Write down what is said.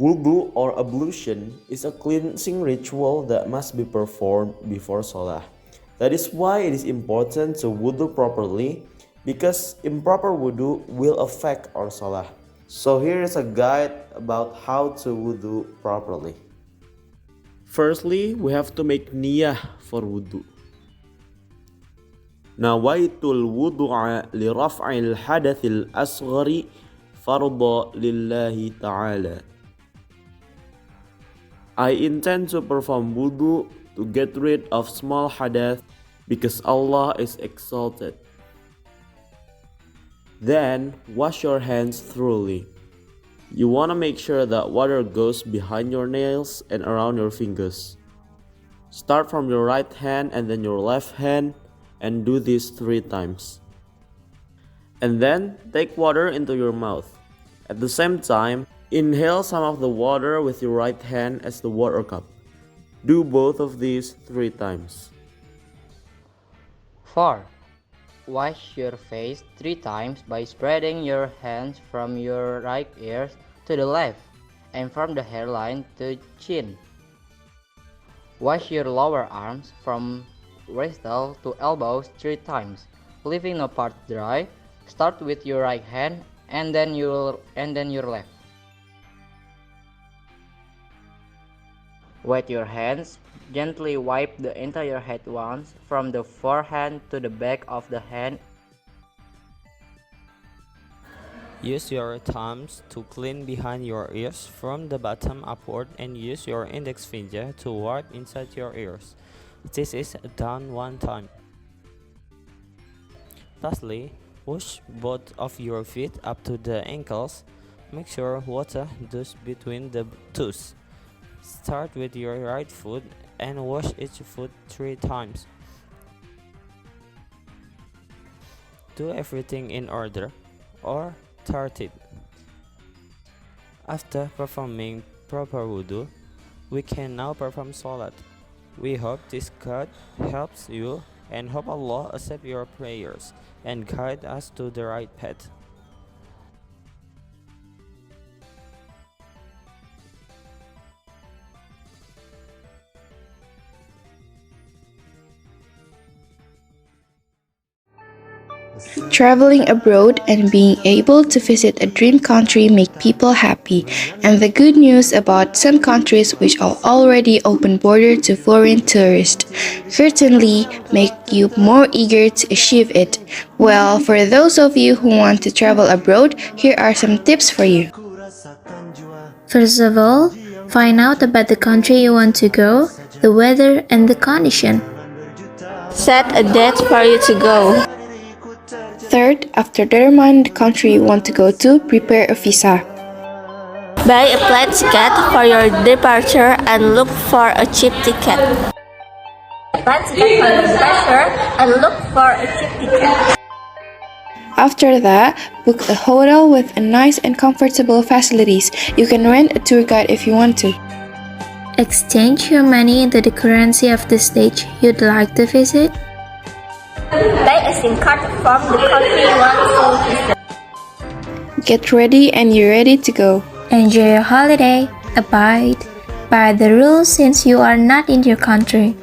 Wudu or ablution is a cleansing ritual that must be performed before salah. That is why it is important to wudu properly because improper wudu will affect our salah. So here is a guide about how to wudu properly. Firstly, we have to make niyah for wudu. Nawaitul wudu'a li raf'il hadathil asghari farda lillahi ta'ala. I intend to perform wudu to get rid of small hadath because Allah is exalted. Then wash your hands thoroughly. You want to make sure that water goes behind your nails and around your fingers. Start from your right hand and then your left hand and do this 3 times. And then take water into your mouth. At the same time, inhale some of the water with your right hand as the water cup. Do both of these 3 times. 4. Wash your face 3 times by spreading your hands from your right ear to the left and from the hairline to chin. Wash your lower arms from wrist to elbows 3 times, leaving no part dry. Start with your right hand and then your left. Wet your hands. Gently wipe the entire head once, from the forehand to the back of the hand. Use your thumbs to clean behind your ears from the bottom upward and use your index finger to wipe inside your ears. This is done 1 time. Lastly, wash both of your feet up to the ankles. Make sure water does between the toes. Start with your right foot and wash each foot 3 times. Do everything in order or tartib. After performing proper wudu, we can now perform salat. We hope this guide helps you and hope Allah accept your prayers and guide us to the right path. Traveling abroad and being able to visit a dream country make people happy, and the good news about some countries which are already open border to foreign tourists certainly make you more eager to achieve it. Well, for those of you who want to travel abroad, here are some tips for you. First of all, find out about the country you want to go, the weather and the condition. Set a date for you to go. Third, after determining the country you want to go to, prepare a visa. Buy a flight ticket for your departure and look for a cheap ticket. After that, book a hotel with a nice and comfortable facilities. You can rent a tour guide if you want to. Exchange your money into the currency of the state you'd like to visit. Buy a SIM card from the country you want to visit. Get ready and you're ready to go. Enjoy your holiday. Abide by the rules since you are not in your country.